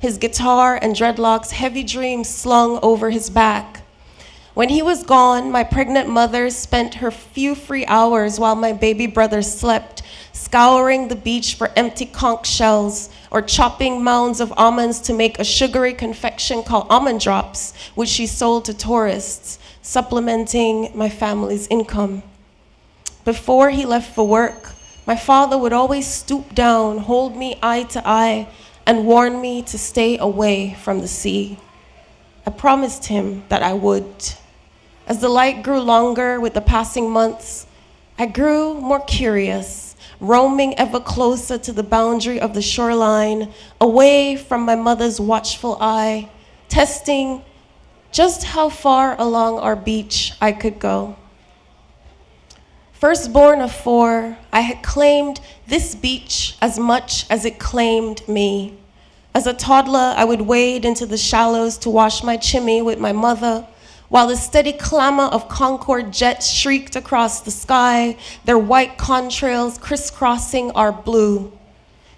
his guitar and dreadlocks, heavy dreams slung over his back. When he was gone, my pregnant mother spent her few free hours while my baby brother slept, scouring the beach for empty conch shells or chopping mounds of almonds to make a sugary confection called almond drops, which she sold to tourists, supplementing my family's income. Before he left for work, my father would always stoop down, hold me eye to eye, and warn me to stay away from the sea. I promised him that I would. As the light grew longer with the passing months, I grew more curious, roaming ever closer to the boundary of the shoreline, away from my mother's watchful eye, testing just how far along our beach I could go. Firstborn of 4, I had claimed this beach as much as it claimed me. As a toddler, I would wade into the shallows to wash my chimney with my mother, while the steady clamor of Concorde jets shrieked across the sky, their white contrails crisscrossing our blue.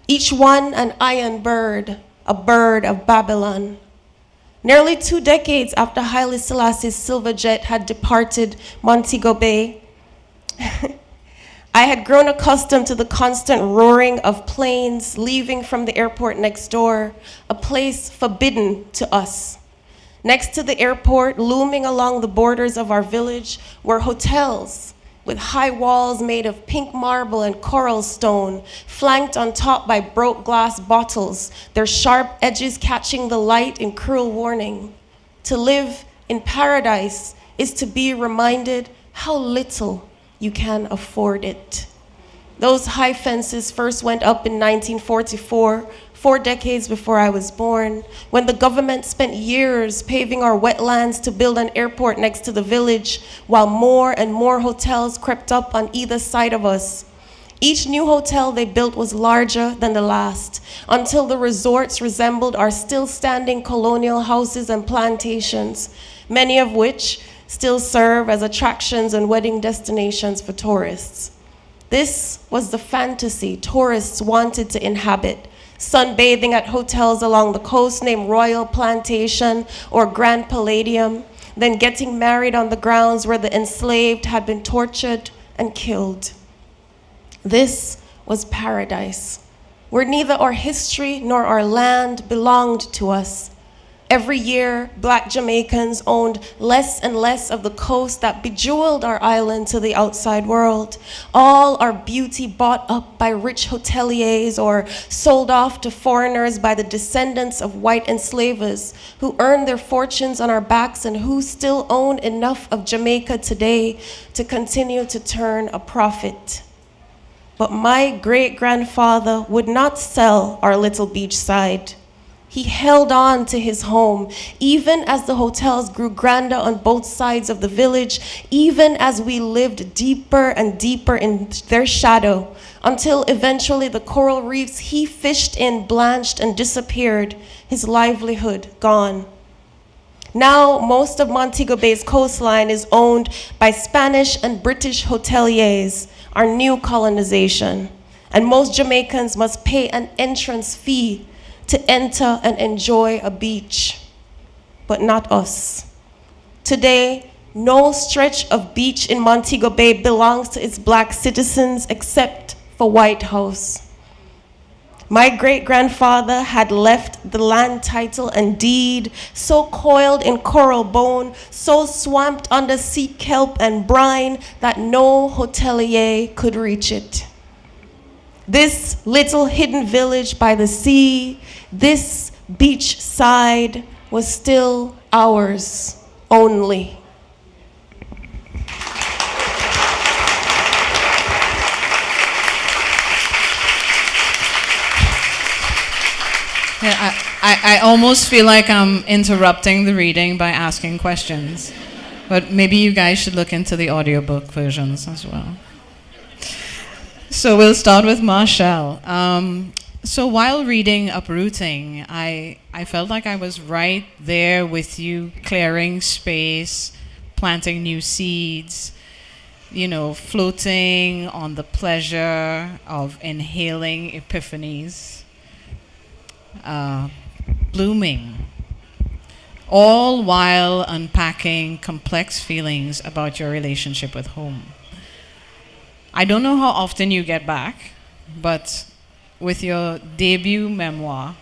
Each one an iron bird, a bird of Babylon. Nearly 2 decades after Haile Selassie's silver jet had departed Montego Bay, I had grown accustomed to the constant roaring of planes leaving from the airport next door, a place forbidden to us. Next to the airport, looming along the borders of our village, were hotels with high walls made of pink marble and coral stone, flanked on top by broke glass bottles, their sharp edges catching the light in cruel warning. To live in paradise is to be reminded how little you can afford it. Those high fences first went up in 1944, 4 decades before I was born, when the government spent years paving our wetlands to build an airport next to the village, while more and more hotels crept up on either side of us. Each new hotel they built was larger than the last, until the resorts resembled our still-standing colonial houses and plantations, many of which still serve as attractions and wedding destinations for tourists. This was the fantasy tourists wanted to inhabit, sunbathing at hotels along the coast named Royal Plantation or Grand Palladium, then getting married on the grounds where the enslaved had been tortured and killed. This was paradise, where neither our history nor our land belonged to us. Every year, Black Jamaicans owned less and less of the coast that bejeweled our island to the outside world. All our beauty bought up by rich hoteliers or sold off to foreigners by the descendants of white enslavers who earned their fortunes on our backs and who still own enough of Jamaica today to continue to turn a profit. But my great-grandfather would not sell our little beachside. He held on to his home, even as the hotels grew grander on both sides of the village, even as we lived deeper and deeper in their shadow, until eventually the coral reefs he fished in blanched and disappeared, his livelihood gone. Now, most of Montego Bay's coastline is owned by Spanish and British hoteliers, our new colonization, and most Jamaicans must pay an entrance fee to enter and enjoy a beach, but not us. Today, no stretch of beach in Montego Bay belongs to its Black citizens except for White House. My great-grandfather had left the land title and deed so coiled in coral bone, so swamped under sea kelp and brine that no hotelier could reach it. This little hidden village by the sea, this beach side was still ours only. Yeah, I almost feel like I'm interrupting the reading by asking questions, but maybe you guys should look into the audiobook versions as well. So we'll start with Marchelle. So while reading Uprooting, I felt like I was right there with you, clearing space, planting new seeds, you know, floating on the pleasure of inhaling epiphanies. blooming, all while unpacking complex feelings about your relationship with home. I don't know how often you get back, but with your debut memoir,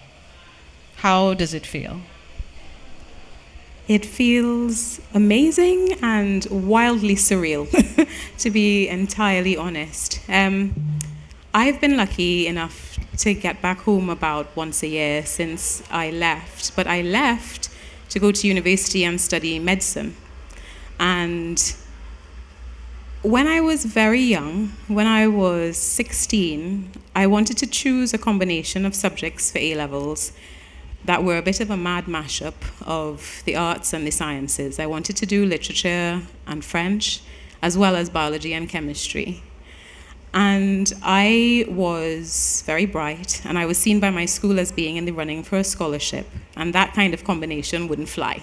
how does it feel? It feels amazing and wildly surreal, to be entirely honest. I've been lucky enough to get back home about once a year since I left, but I left to go to university and study medicine. And when I was very young, when I was 16, I wanted to choose a combination of subjects for A-levels that were a bit of a mad mashup of the arts and the sciences. I wanted to do literature and French, as well as biology and chemistry. And I was very bright, and I was seen by my school as being in the running for a scholarship, and that kind of combination wouldn't fly.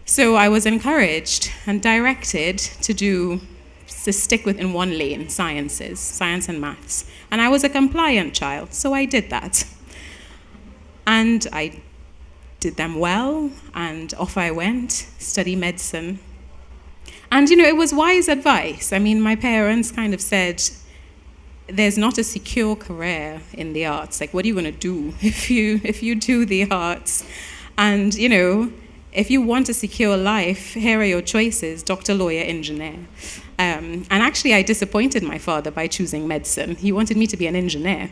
So I was encouraged and directed to stick within one lane, sciences, science and maths. And I was a compliant child, so I did that. And I did them well, and off I went, study medicine. And, it was wise advice. I mean, my parents kind of said, there's not a secure career in the arts. Like, what are you going to do if you do the arts? And, if you want a secure life, here are your choices: doctor, lawyer, engineer. And actually, I disappointed my father by choosing medicine. He wanted me to be an engineer.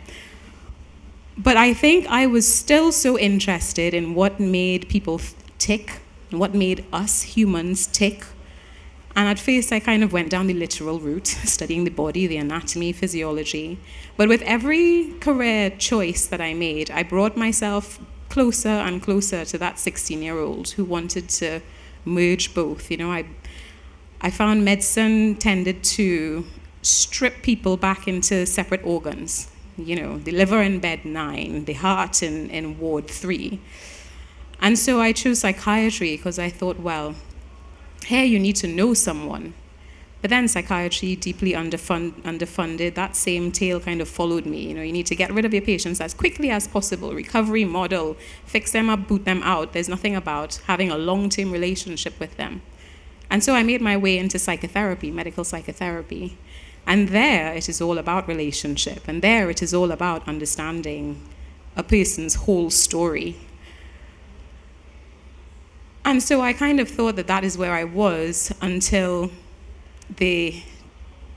But I think I was still so interested in what made people tick, and what made us humans tick. And at first, I kind of went down the literal route, studying the body, the anatomy, physiology. But with every career choice that I made, I brought myself closer and closer to that 16-year-old who wanted to merge both. I found medicine tended to strip people back into separate organs. The liver in bed 9, the heart in ward 3. And so I chose psychiatry because I thought, well, here you need to know someone. But then psychiatry, deeply underfunded, that same tale kind of followed me. You need to get rid of your patients as quickly as possible, recovery model, fix them up, boot them out. There's nothing about having a long-term relationship with them. And so I made my way into psychotherapy, medical psychotherapy. And there it is all about relationship. And there it is all about understanding a person's whole story. And so I kind of thought that is where I was until the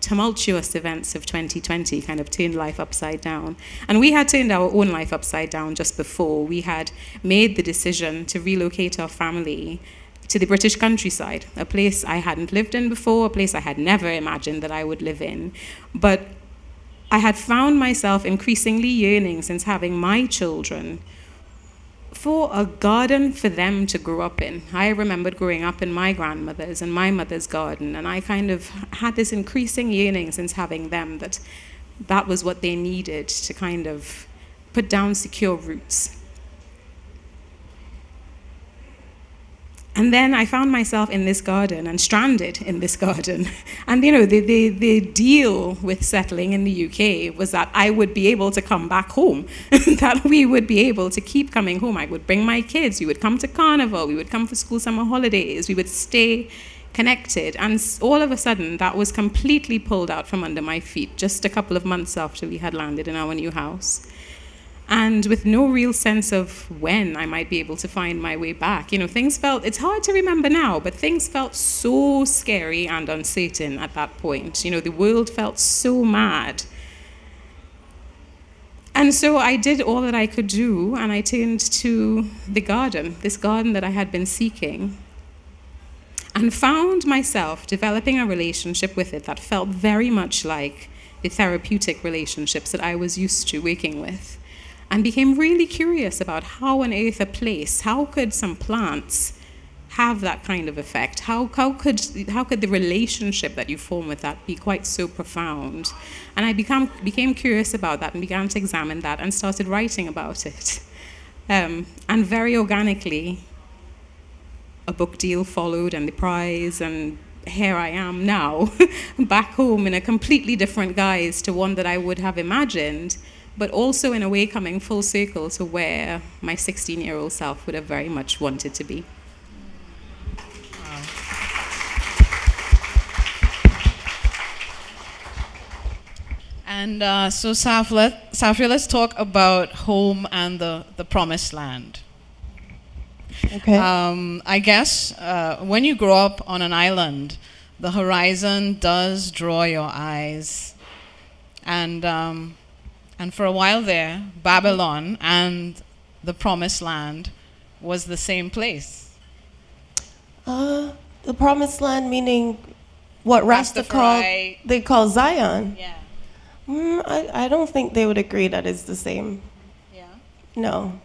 tumultuous events of 2020 kind of turned life upside down. And we had turned our own life upside down just before. We had made the decision to relocate our family to the British countryside, a place I hadn't lived in before, a place I had never imagined that I would live in. But I had found myself increasingly yearning, since having my children, for a garden for them to grow up in. I remembered growing up in my grandmother's and my mother's garden, and I kind of had this increasing yearning since having them that was what they needed to kind of put down secure roots. And then I found myself in this garden and stranded in this garden. And the deal with settling in the UK was that I would be able to come back home, that we would be able to keep coming home. I would bring my kids, we would come to carnival, we would come for school summer holidays, we would stay connected. And all of a sudden, that was completely pulled out from under my feet just a couple of months after we had landed in our new house. And with no real sense of when I might be able to find my way back. Things felt, it's hard to remember now, but things felt so scary and uncertain at that point. The world felt so mad. And so I did all that I could do, and I turned to the garden, this garden that I had been seeking, and found myself developing a relationship with it that felt very much like the therapeutic relationships that I was used to working with. And became really curious about how on earth a place, how could some plants have that kind of effect? How could the relationship that you form with that be quite so profound? And I became curious about that and began to examine that and started writing about it. And very organically, a book deal followed and the prize, and here I am now, back home in a completely different guise to one that I would have imagined, but also in a way coming full circle to where my 16-year-old self would have very much wanted to be. And so, Safiya, let's talk about home and the promised land. Okay. I guess when you grow up on an island, the horizon does draw your eyes. And for a while there, Babylon and the promised land was the same place. The promised land meaning what Rastafari. they call Zion. Yeah. I don't think they would agree that it's the same. Yeah. No.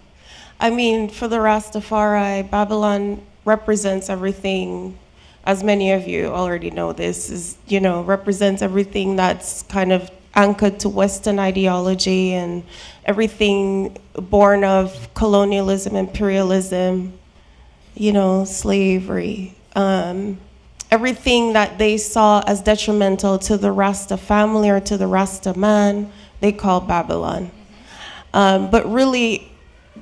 I mean, for the Rastafari, Babylon represents everything, as many of you already know this, represents everything that's kind of anchored to Western ideology and everything born of colonialism, imperialism, slavery. Everything that they saw as detrimental to the Rasta family or to the Rasta man, they call Babylon. But really,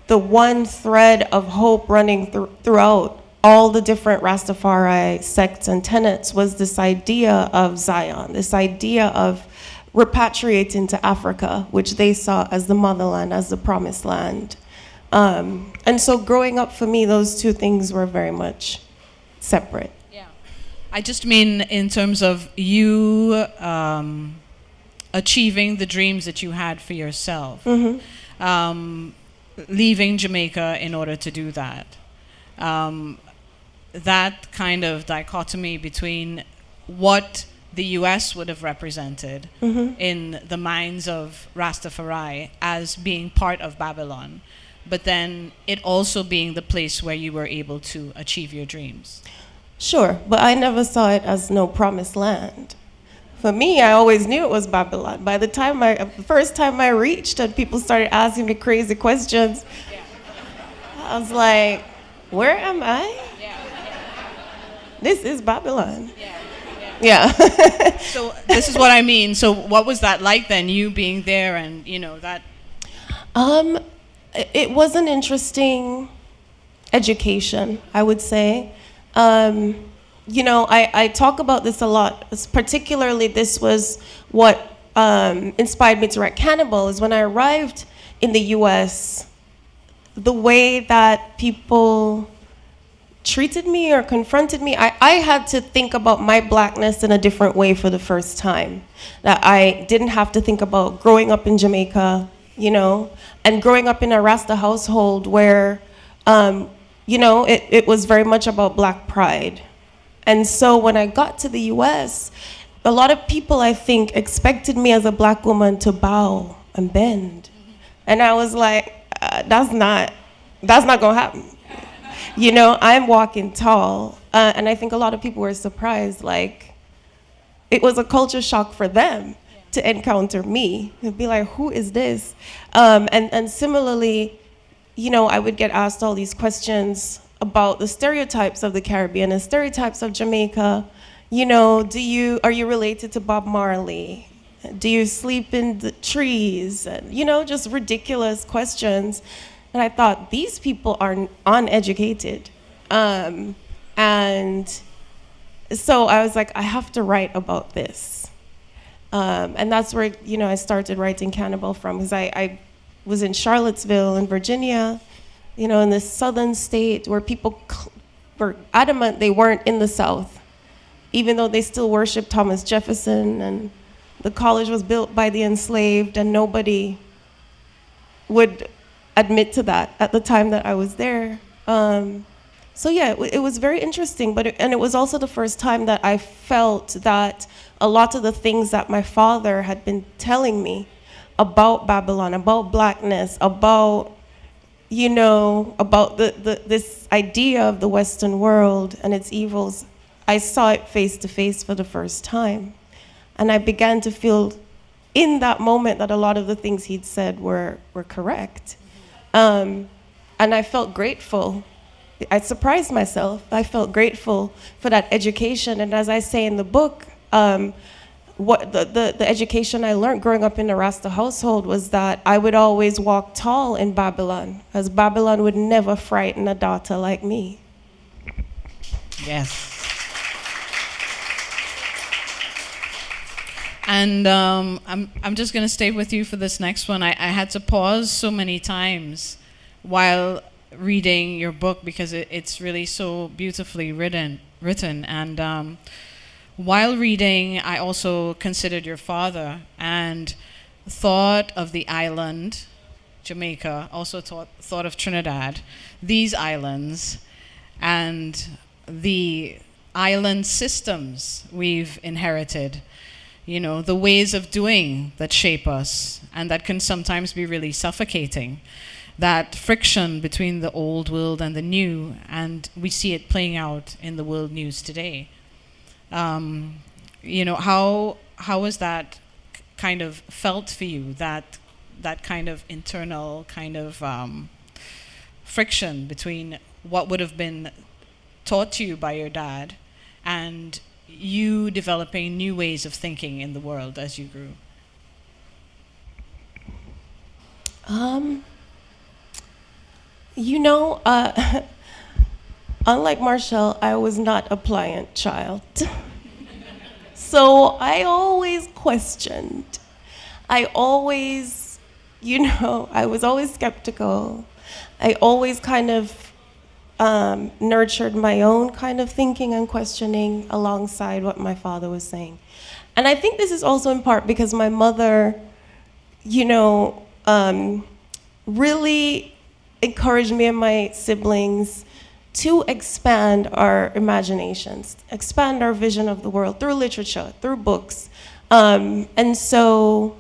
the one thread of hope running throughout all the different Rastafari sects and tenets was this idea of Zion, this idea of repatriating to Africa, which they saw as the motherland, as the promised land. And so growing up for me, those two things were very much separate. I just mean in terms of you achieving the dreams that you had for yourself, leaving Jamaica in order to do that. That kind of dichotomy between what the US would have represented in the minds of Rastafari as being part of Babylon, but then it also being the place where you were able to achieve your dreams. Sure, but I never saw it as no promised land. For me, I always knew it was Babylon. By the first time I reached and people started asking me crazy questions, I was like, where am I? This is Babylon. Yeah. So this is what I mean. So what was that like then, you being there and, that? It was an interesting education, I would say. I talk about this a lot. Particularly, this was what inspired me to write Cannibal, is when I arrived in the US, the way that people treated me or confronted me, I had to think about my blackness in a different way for the first time. That I didn't have to think about growing up in Jamaica, and growing up in a Rasta household where, it was very much about black pride. And so when I got to the US, a lot of people, I think, expected me as a black woman to bow and bend. And I was like, that's not gonna happen. I'm walking tall. And I think a lot of people were surprised, like, it was a culture shock for them to encounter me. They'd be like, who is this? And similarly, I would get asked all these questions about the stereotypes of the Caribbean and stereotypes of Jamaica. Are you related to Bob Marley? Do you sleep in the trees? And, just ridiculous questions. And I thought, these people are uneducated. And so I was like, I have to write about this. And that's where, I started writing Cannibal from, because I was in Charlottesville in Virginia, in this southern state where people were adamant they weren't in the South, even though they still worshiped Thomas Jefferson, and the college was built by the enslaved, and nobody would admit to that at the time that I was there. So yeah, it was very interesting, and it was also the first time that I felt that a lot of the things that my father had been telling me about Babylon, about blackness, about this idea of the Western world and its evils, I saw it face to face for the first time. And I began to feel in that moment that a lot of the things he'd said were correct. And I felt grateful. I surprised myself. I felt grateful for that education. And as I say in the book, what the education I learned growing up in the Rasta household was that I would always walk tall in Babylon, as Babylon would never frighten a daughter like me. Yes. And I'm just going to stay with you for this next one. I had to pause so many times while reading your book because it's really so beautifully written. And while reading, I also considered your father and thought of the island, Jamaica, also thought of Trinidad, these islands, and the island systems we've inherited. You know, the ways of doing that shape us and that can sometimes be really suffocating. That friction between the old world and the new, and we see it playing out in the world news today. You know, how has that kind of felt for you, that kind of internal kind of friction between what would have been taught to you by your dad and you developing new ways of thinking in the world as you grew? You know, unlike Marchelle, I was not a pliant child. So I always questioned. I always, I was always skeptical. I always kind of nurtured my own kind of thinking and questioning alongside what my father was saying. And I think this is also in part because my mother, really encouraged me and my siblings to expand our imaginations, expand our vision of the world through literature, through books. And so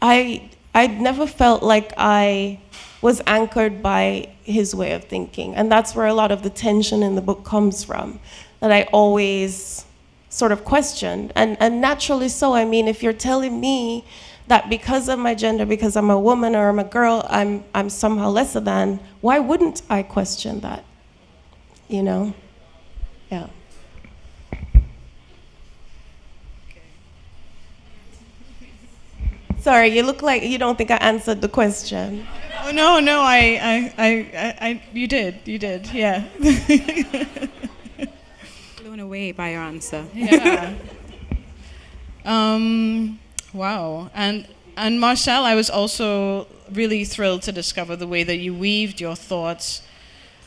I never felt like I was anchored by his way of thinking. And that's where a lot of the tension in the book comes from, that I always sort of questioned. And naturally so. I mean, if you're telling me that because of my gender, because I'm a woman or I'm a girl, I'm somehow lesser than, why wouldn't I question that? Yeah. Sorry, you look like you don't think I answered the question. Oh no, you did, yeah. Blown away by your answer. Yeah. Wow. And Marcel, I was also really thrilled to discover the way that you weaved your thoughts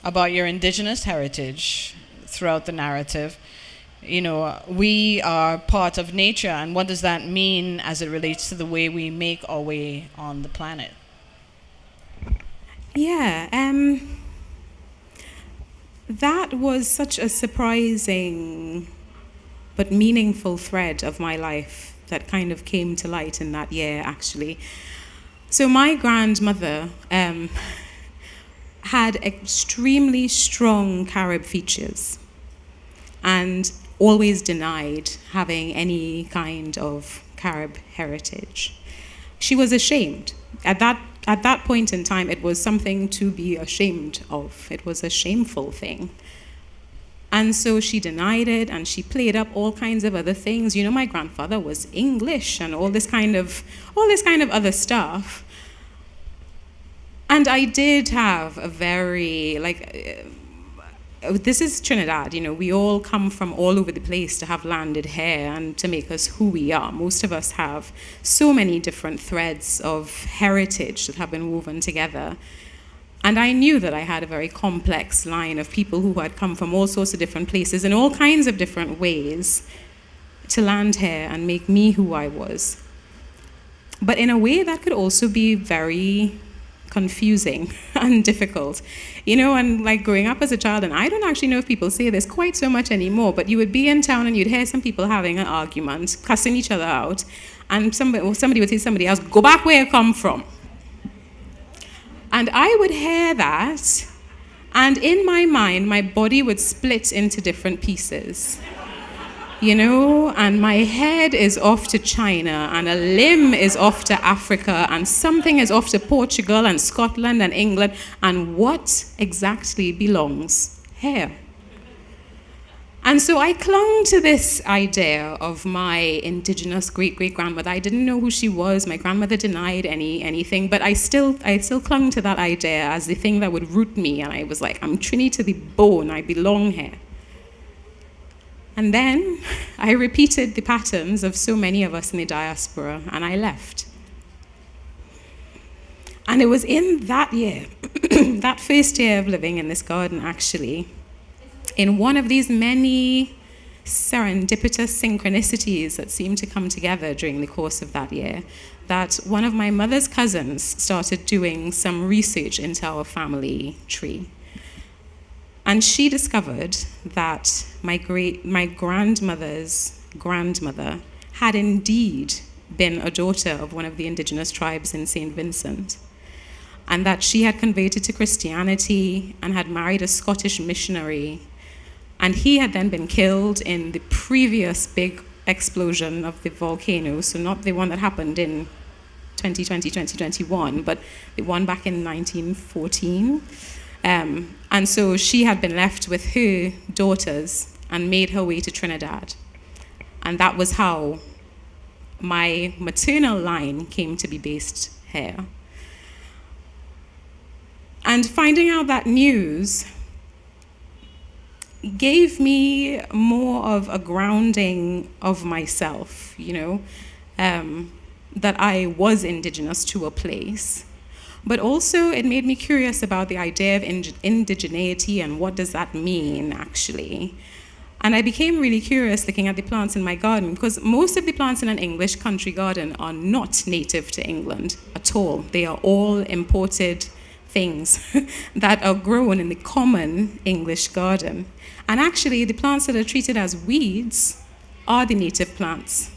about your Indigenous heritage throughout the narrative. We are part of nature, and what does that mean as it relates to the way we make our way on the planet? Yeah, that was such a surprising but meaningful thread of my life that kind of came to light in that year, actually. So my grandmother had extremely strong Carib features and always denied having any kind of Carib heritage. She was ashamed. At that point in time, it was something to be ashamed of. It was a shameful thing. And so she denied it, and she played up all kinds of other things. My grandfather was English and all this kind of other stuff. And I did have a very, this is Trinidad, we all come from all over the place to have landed here and to make us who we are. Most of us have so many different threads of heritage that have been woven together. And I knew that I had a very complex line of people who had come from all sorts of different places in all kinds of different ways to land here and make me who I was. But in a way that could also be very confusing and difficult. And growing up as a child, and I don't actually know if people say this quite so much anymore, but you would be in town and you'd hear some people having an argument, cussing each other out, and somebody would say to somebody else, "Go back where you come from." And I would hear that, and in my mind, my body would split into different pieces. And my head is off to China, and a limb is off to Africa, and something is off to Portugal and Scotland and England, and what exactly belongs here? And so I clung to this idea of my Indigenous great-great-grandmother. I didn't know who she was. My grandmother denied anything, but I still clung to that idea as the thing that would root me. And I was like, I'm Trini to the bone. I belong here. And then I repeated the patterns of so many of us in the diaspora, and I left. And it was in that year, that first year of living in this garden, actually, in one of these many serendipitous synchronicities that seemed to come together during the course of that year, that one of my mother's cousins started doing some research into our family tree. And she discovered that my grandmother's grandmother had indeed been a daughter of one of the indigenous tribes in St. Vincent, and that she had converted to Christianity and had married a Scottish missionary. And he had then been killed in the previous big explosion of the volcano, so not the one that happened in 2020, 2021, but the one back in 1914. And so she had been left with her daughters and made her way to Trinidad. And that was how my maternal line came to be based here. And finding out that news gave me more of a grounding of myself, that I was indigenous to a place. But also it made me curious about the idea of indigeneity and what does that mean, actually. And I became really curious looking at the plants in my garden, because most of the plants in an English country garden are not native to England at all. They are all imported things that are grown in the common English garden. And actually, the plants that are treated as weeds are the native plants.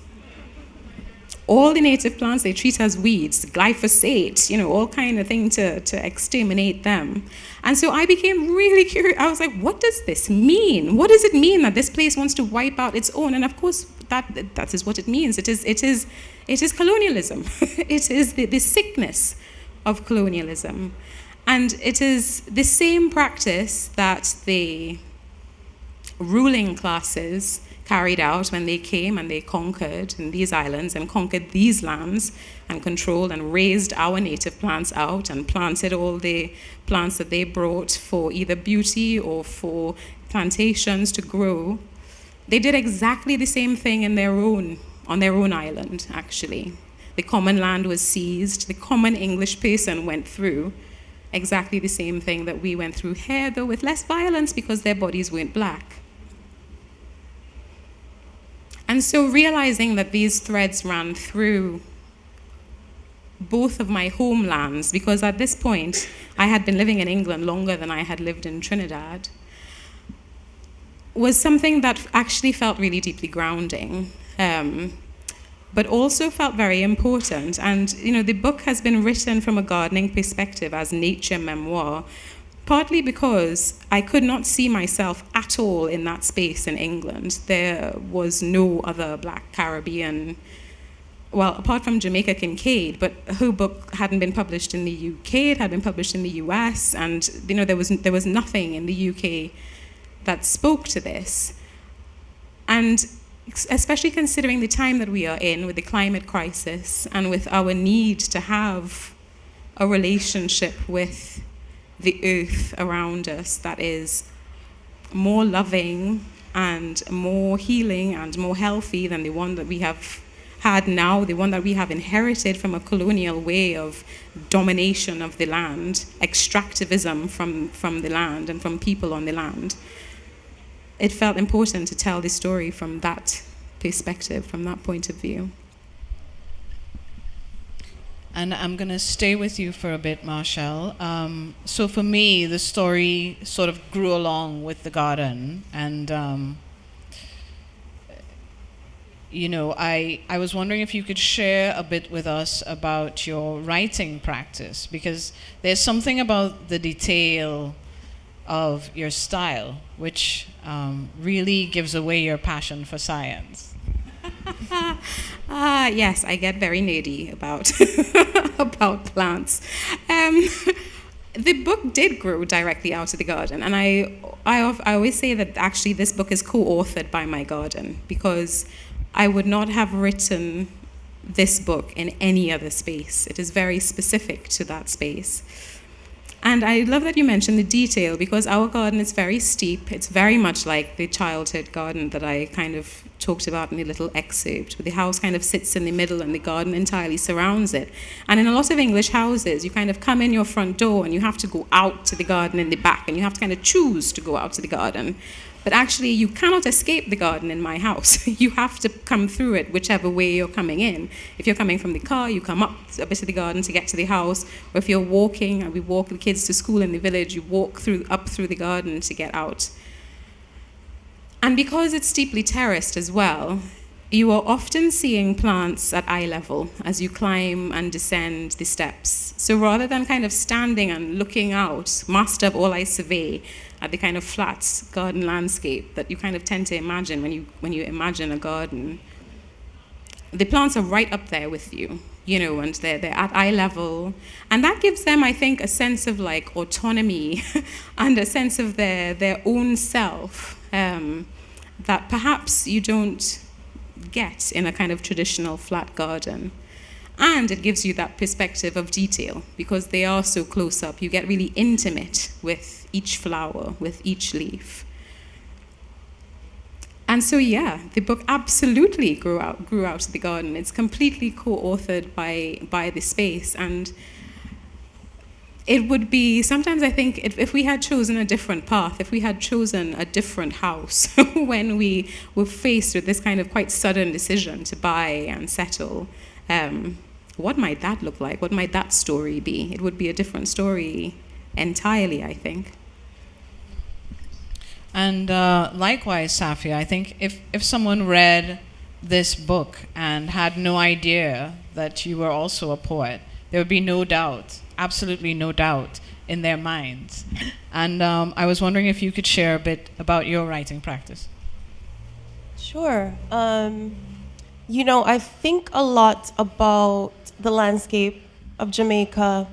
All the native plants they treat as weeds, glyphosate, all kind of thing to exterminate them. And so I became really curious. I was like, what does this mean? What does it mean that this place wants to wipe out its own? And of course, that is what it means. It is colonialism. It is the sickness of colonialism. And it is the same practice that the ruling classes carried out when they came and they conquered in these islands and conquered these lands and controlled and raised our native plants out and planted all the plants that they brought for either beauty or for plantations to grow. They did exactly the same thing on their own island, actually. The common land was seized. The common English person went through exactly the same thing that we went through here, though with less violence because their bodies weren't black. And so realizing that these threads ran through both of my homelands, because at this point I had been living in England longer than I had lived in Trinidad, was something that actually felt really deeply grounding, but also felt very important. And the book has been written from a gardening perspective as nature memoir, partly because I could not see myself at all in that space in England. There was no other Black Caribbean, well, apart from Jamaica Kincaid, but her book hadn't been published in the UK, it had been published in the US, and there was nothing in the UK that spoke to this. And especially considering the time that we are in with the climate crisis and with our need to have a relationship with the earth around us that is more loving and more healing and more healthy than the one that we have had now, the one that we have inherited from a colonial way of domination of the land, extractivism from the land and from people on the land. It felt important to tell the story from that perspective, from that point of view. And I'm going to stay with you for a bit, Marchelle. So for me, the story sort of grew along with the garden. And, I was wondering if you could share a bit with us about your writing practice, because there's something about the detail of your style, which really gives away your passion for science. Yes, I get very nerdy about about plants. the book did grow directly out of the garden, and I always say that actually this book is co-authored by my garden, because I would not have written this book in any other space. It is very specific to that space. And I love that you mentioned the detail, because our garden is very steep. It's very much like the childhood garden that I kind of talked about in the little excerpt, where the house kind of sits in the middle and the garden entirely surrounds it. And in a lot of English houses, you kind of come in your front door and you have to go out to the garden in the back, and you have to kind of choose to go out to the garden. But actually, you cannot escape the garden in my house. You have to come through it whichever way you're coming in. If you're coming from the car, you come up a bit of the garden to get to the house. Or if you're walking, and we walk the kids to school in the village, you walk up through the garden to get out. And because it's steeply terraced as well, you are often seeing plants at eye level as you climb and descend the steps. So rather than kind of standing and looking out, master of all I survey, at the kind of flat garden landscape that you kind of tend to imagine when you imagine a garden, the plants are right up there with you, and they're at eye level. And that gives them, I think, a sense of like autonomy and a sense of their own self that perhaps you don't get in a kind of traditional flat garden. And it gives you that perspective of detail, because they are so close up. You get really intimate with each flower, with each leaf. And so, yeah, the book absolutely grew out of the garden. It's completely co-authored by the space. And it would be, sometimes I think, if we had chosen a different path, if we had chosen a different house when we were faced with this kind of quite sudden decision to buy and settle, what might that look like? What might that story be? It would be a different story entirely, I think. And likewise, Safiya, I think if someone read this book and had no idea that you were also a poet, there would be no doubt, absolutely no doubt in their minds. And I was wondering if you could share a bit about your writing practice. Sure. I think a lot about the landscape of Jamaica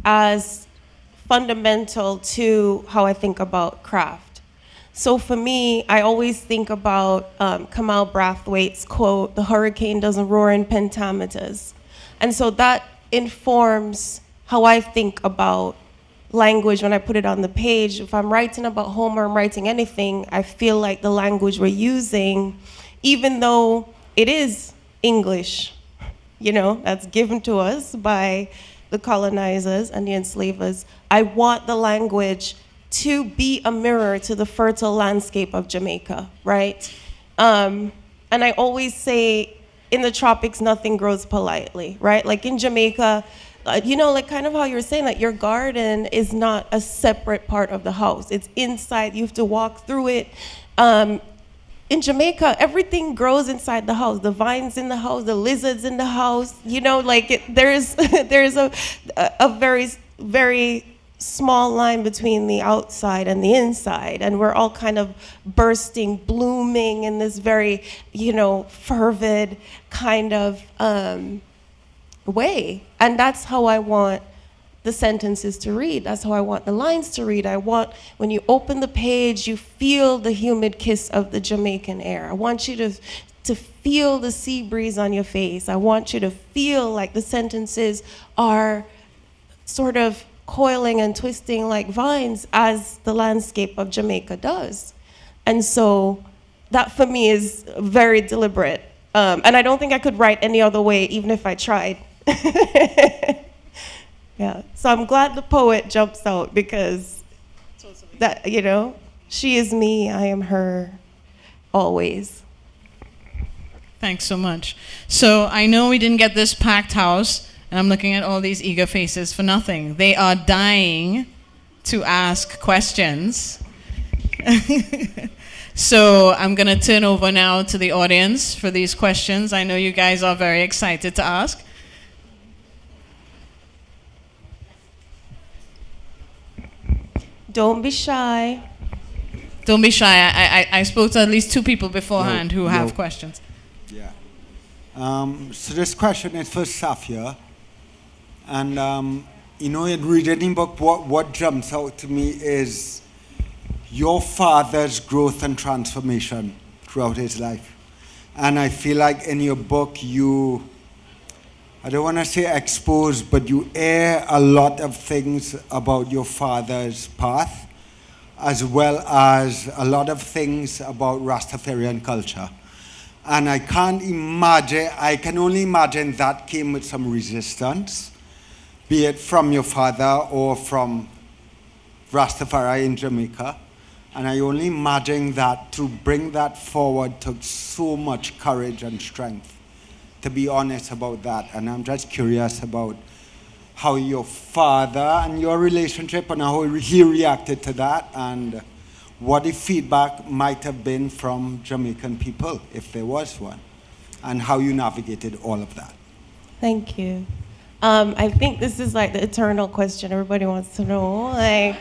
as fundamental to how I think about craft. So for me, I always think about Kamal Brathwaite's quote, "The hurricane doesn't roar in pentameters." And so that informs how I think about language when I put it on the page. If I'm writing about Homer, I'm writing anything, I feel like the language we're using, even though it is English, that's given to us by the colonizers and the enslavers, I want the language to be a mirror to the fertile landscape of Jamaica, right? And I always say, in the tropics, nothing grows politely, right? Like in Jamaica, like kind of how you're saying that your garden is not a separate part of the house. It's inside, you have to walk through it. In Jamaica, everything grows inside the house. The vines in the house, the lizards in the house. There's a very, very small line between the outside and the inside, and we're all kind of bursting, blooming in this very, fervid kind of way. And that's how I want the sentences to read. That's how I want the lines to read. I want, when you open the page, you feel the humid kiss of the Jamaican air. I want you to feel the sea breeze on your face. I want you to feel like the sentences are sort of coiling and twisting like vines, as the landscape of Jamaica does. And so that for me is very deliberate. And I don't think I could write any other way, even if I tried. Yeah, so I'm glad the poet jumps out, because that, she is me, I am her, always. Thanks so much. So I know we didn't get this packed house, and I'm looking at all these eager faces for nothing. They are dying to ask questions. So I'm going to turn over now to the audience for these questions. I know you guys are very excited to ask. Don't be shy. Don't be shy. I spoke to at least 2 people beforehand who have questions. Yeah. So this question is for Safiya. And You know, in reading the book, what jumps out to me is your father's growth and transformation throughout his life. And I feel like in your book, I don't want to say expose, but you air a lot of things about your father's path, as well as a lot of things about Rastafarian culture. And I can only imagine that came with some resistance, be it from your father or from Rastafari in Jamaica. And I only imagine that to bring that forward took so much courage and strength, to be honest about that. And I'm just curious about how your father and your relationship and how he reacted to that, and what the feedback might have been from Jamaican people, if there was one, and how you navigated all of that. Thank you. I think this is like the eternal question everybody wants to know, like,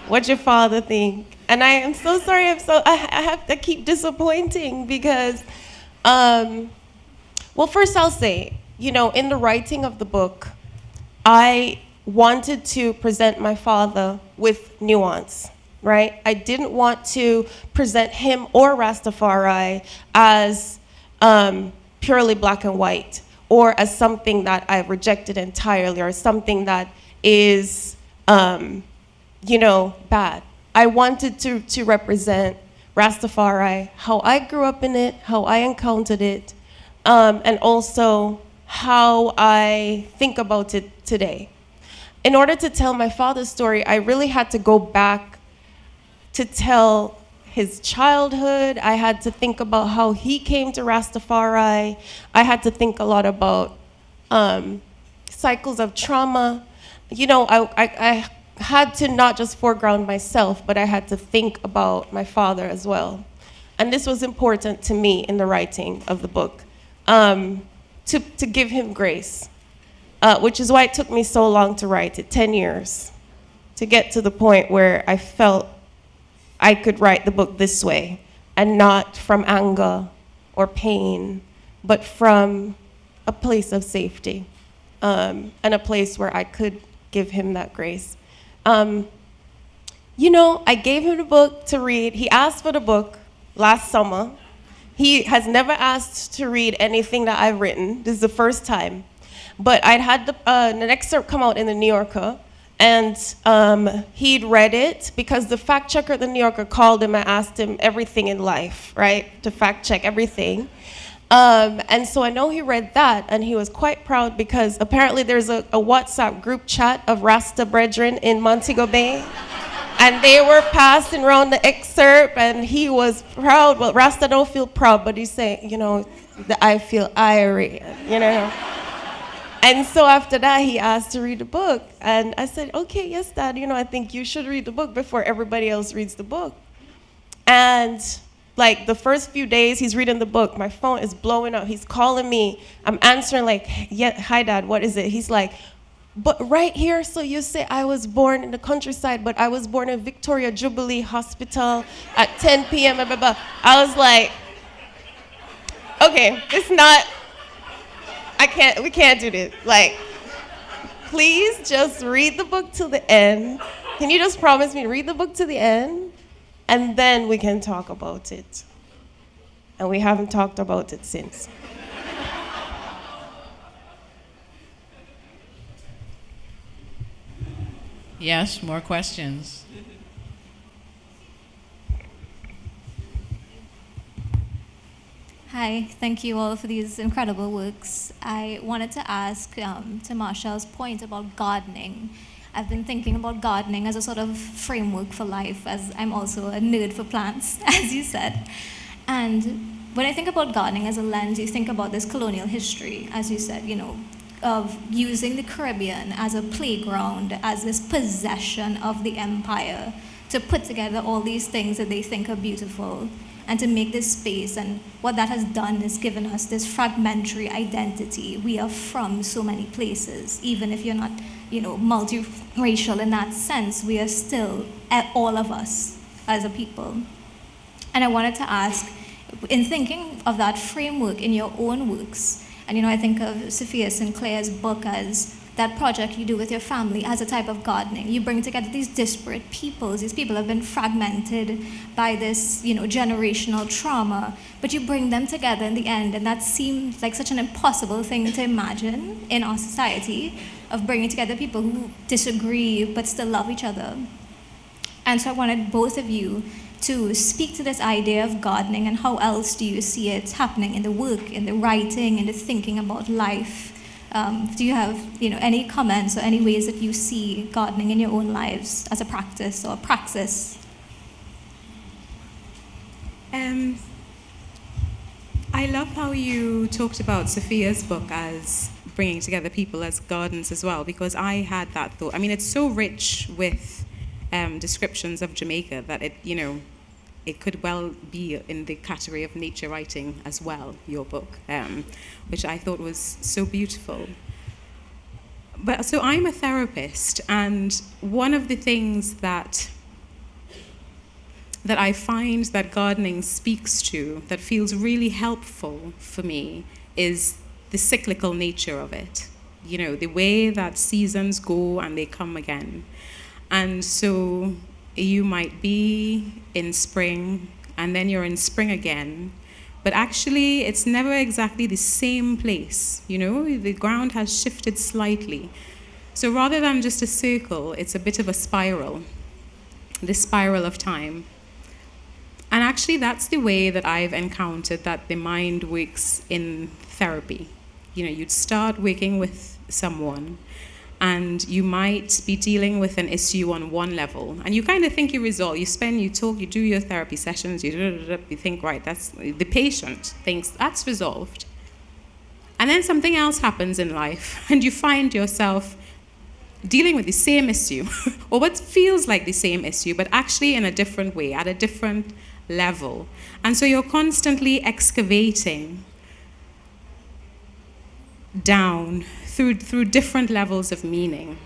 what's your father think? And I am so sorry, I have to keep disappointing because, well, first I'll say, you know, in the writing of the book, I wanted to present my father with nuance, right? I didn't want to present him or Rastafari as purely black and white, or as something that I've rejected entirely, or something that is, you know, bad. I wanted to represent Rastafari, how I grew up in it, how I encountered it, and also how I think about it today. In order to tell my father's story, I really had to go back to tell his childhood. I had to think about how he came to Rastafari. I had to think a lot about cycles of trauma. You know, I had to not just foreground myself, but I had to think about my father as well. And this was important to me in the writing of the book, to give him grace, which is why it took me so long to write it, 10 years, to get to the point where I felt I could write the book this way, and not from anger or pain, but from a place of safety, and a place where I could give him that grace. You know, I gave him the book to read. He asked for the book last summer. He has never asked to read anything that I've written. This is the first time. But I'd had an excerpt come out in the New Yorker, and he'd read it because the fact checker at the New Yorker called him and asked him everything in life, right, to fact check everything. And so I know he read that, and he was quite proud because apparently there's a WhatsApp group chat of Rasta brethren in Montego Bay. And they were passing around the excerpt, and he was proud. Well, Rasta don't feel proud, but he's saying, you know, that I feel irie, you know. And so after that, he asked to read the book. And I said, okay, yes, Dad, you know, I think you should read the book before everybody else reads the book. And like the first few days he's reading the book, my phone is blowing up. He's calling me. I'm answering like, yeah, hi, Dad, what is it? He's like, but right here, so you say I was born in the countryside, but I was born in Victoria Jubilee Hospital at 10 p.m. Blah, blah, blah. I was like, okay, it's not, we can't do this. Like, please just read the book to the end. Can you just promise me to read the book to the end? And then we can talk about it. And we haven't talked about it since. Yes, more questions. Hi, thank you all for these incredible works. I wanted to ask to Marchelle's point about gardening. I've been thinking about gardening as a sort of framework for life, as I'm also a nerd for plants, as you said. And when I think about gardening as a lens, you think about this colonial history, as you said, you know, of using the Caribbean as a playground, as this possession of the empire, to put together all these things that they think are beautiful, and to make this space. And what that has done is given us this fragmentary identity. We are from so many places, even if you're not, you know, multiracial in that sense, we are still all of us as a people. And I wanted to ask, in thinking of that framework in your own works, and you know, I think of Safiya Sinclair's book as that project you do with your family as a type of gardening. You bring together these disparate peoples. These people have been fragmented by this, generational trauma, but you bring them together in the end, and that seems like such an impossible thing to imagine in our society, of bringing together people who disagree but still love each other. And so I wanted both of you to speak to this idea of gardening, and how else do you see it happening in the work, in the writing, in the thinking about life? Do you have any comments or any ways that you see gardening in your own lives as a practice or a praxis? I love how you talked about Safiya's book as bringing together people as gardens as well, because I had that thought. I mean, it's so rich with descriptions of Jamaica that it could well be in the category of nature writing as well, your book, which I thought was so beautiful. But so I'm a therapist, and one of the things that I find that gardening speaks to, that feels really helpful for me, is the cyclical nature of it. The way that seasons go and they come again. And so you might be in spring, and then you're in spring again, but actually it's never exactly the same place. The ground has shifted slightly. So rather than just a circle, it's a bit of a spiral, the spiral of time. And actually that's the way that I've encountered that the mind works in therapy. You'd start working with someone, and you might be dealing with an issue on one level, and you kind of think you resolve. You talk, you do your therapy sessions, you think, right, that's the patient thinks that's resolved. And then something else happens in life, and you find yourself dealing with the same issue, or what feels like the same issue, but actually in a different way, at a different level. And so you're constantly excavating down through different levels of meaning.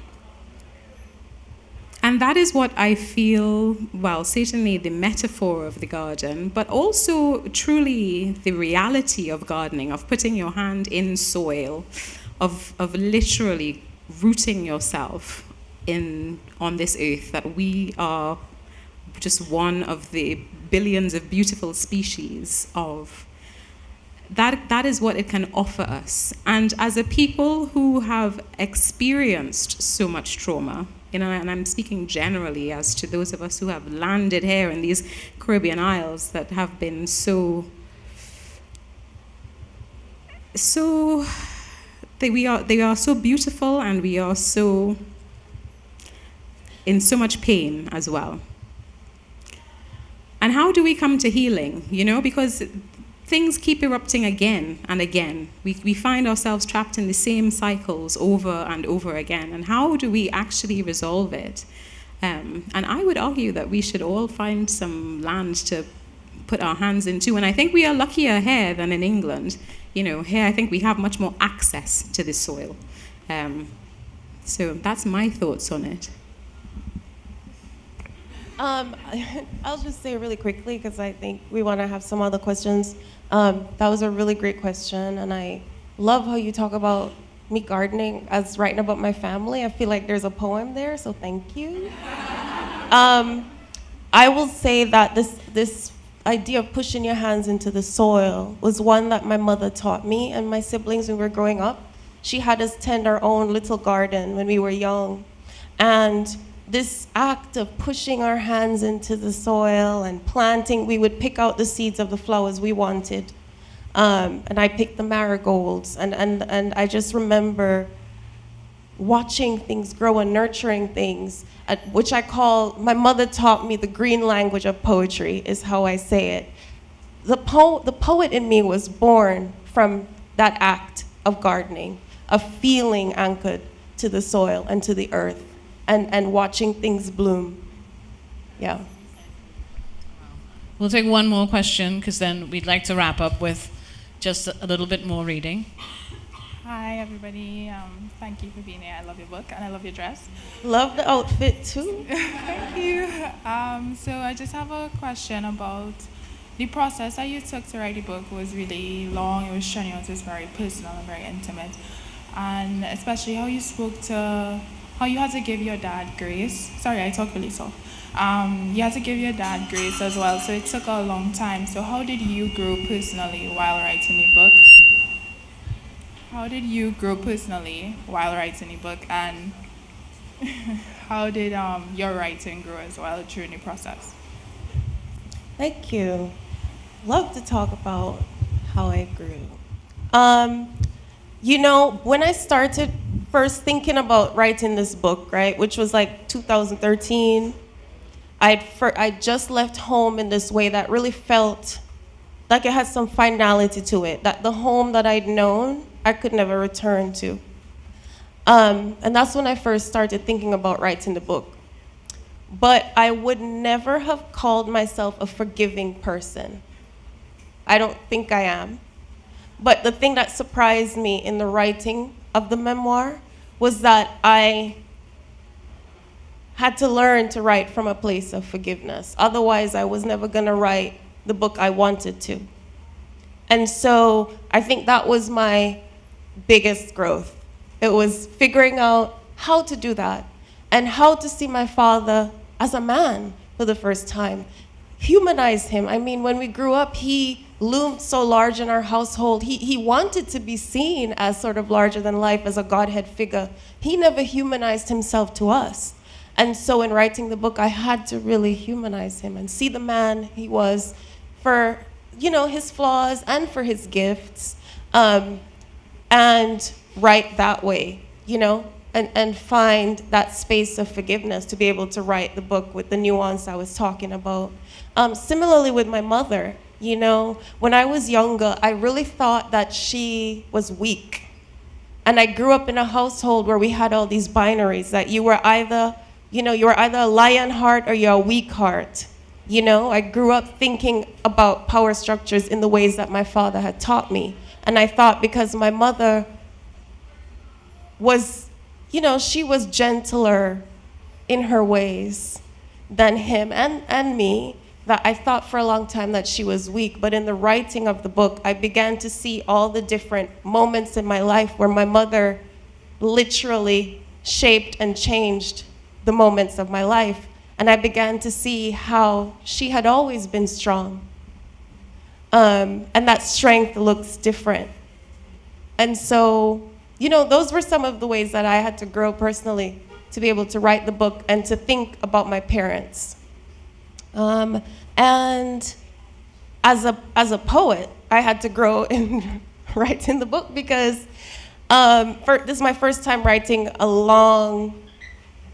And that is what I feel, well, certainly the metaphor of the garden, but also truly the reality of gardening, of putting your hand in soil, of literally rooting yourself on this earth, that we are just one of the billions of beautiful species of. That is what it can offer us. And as a people who have experienced so much trauma, and I'm speaking generally as to those of us who have landed here in these Caribbean isles that have been they are so beautiful, and we are so in so much pain as well. And how do we come to healing? Because things keep erupting again and again. We find ourselves trapped in the same cycles over and over again. And how do we actually resolve it? And I would argue that we should all find some land to put our hands into. And I think we are luckier here than in England. Here I think we have much more access to the soil. So that's my thoughts on it. I'll just say really quickly, because I think we want to have some other questions. That was a really great question, and I love how you talk about me gardening as writing about my family. I feel like there's a poem there, so thank you. I will say that this idea of pushing your hands into the soil was one that my mother taught me and my siblings when we were growing up. She had us tend our own little garden when we were young, and this act of pushing our hands into the soil and planting, we would pick out the seeds of the flowers we wanted. And I picked the marigolds. And I just remember watching things grow and nurturing things, which my mother taught me the green language of poetry, is how I say it. The poet in me was born from that act of gardening, of feeling anchored to the soil and to the earth. And watching things bloom. Yeah. We'll take one more question, because then we'd like to wrap up with just a little bit more reading. Hi, everybody. Thank you for being here. I love your book, and I love your dress. Love the outfit, too. Thank you. So I just have a question about the process that you took to write the book. Was really long. It was strenuous. It was very personal and very intimate. and especially how you spoke to how you had to give your dad grace. Sorry, I talk really soft. You had to give your dad grace as well, so it took a long time. So how did you grow personally while writing the book? How did you grow personally while writing the book, and how did your writing grow as well during the process? Thank you. Love to talk about how I grew. When I started first thinking about writing this book, right, which was like 2013, I just left home in this way that really felt like it had some finality to it, that the home that I'd known, I could never return to. And that's when I first started thinking about writing the book. But I would never have called myself a forgiving person. I don't think I am. But the thing that surprised me in the writing of the memoir was that I had to learn to write from a place of forgiveness. Otherwise, I was never going to write the book I wanted to. And so I think that was my biggest growth. It was figuring out how to do that and how to see my father as a man for the first time. Humanize him. I mean, when we grew up, he loomed so large in our household. He wanted to be seen as sort of larger than life, as a Godhead figure. He never humanized himself to us. And so in writing the book, I had to really humanize him and see the man he was for, his flaws and for his gifts, and write that way, and find that space of forgiveness to be able to write the book with the nuance I was talking about. Similarly with my mother, when I was younger, I really thought that she was weak. And I grew up in a household where we had all these binaries that you were either a lion heart or you're a weak heart. I grew up thinking about power structures in the ways that my father had taught me. And I thought because my mother was, she was gentler in her ways than him and me, that I thought for a long time that she was weak. But in the writing of the book, I began to see all the different moments in my life where my mother literally shaped and changed the moments of my life. And I began to see how she had always been strong. And that strength looks different. And so, those were some of the ways that I had to grow personally to be able to write the book and to think about my parents. And as a poet, I had to grow in writing the book because this is my first time writing a long,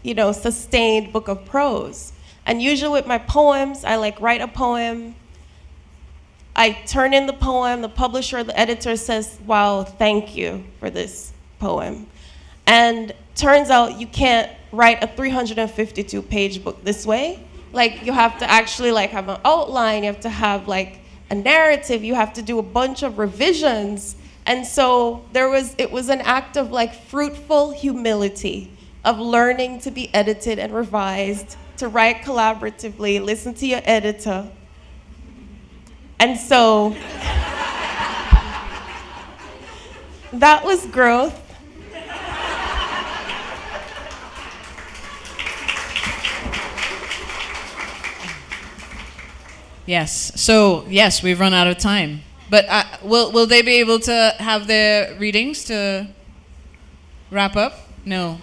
sustained book of prose. And usually with my poems, I write a poem, I turn in the poem, the publisher, the editor says, wow, thank you for this poem. And turns out you can't write a 352-page book this way. You have to actually have an outline, you have to have a narrative, you have to do a bunch of revisions. And so it was an act of fruitful humility, of learning to be edited and revised, to write collaboratively, listen to your editor. And so that was growth. Yes. So, yes, we've run out of time. But will they be able to have their readings to wrap up? No.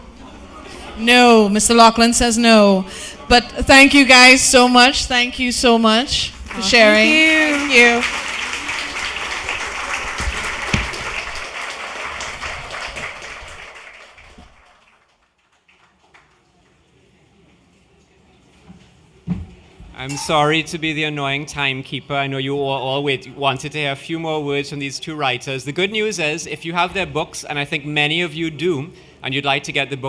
No. Mr. Lachlan says no. But thank you guys so much. Thank you so much for sharing. Thank you. I'm sorry to be the annoying timekeeper. I know you all wanted to hear a few more words from these two writers. The good news is, if you have their books, and I think many of you do, and you'd like to get the book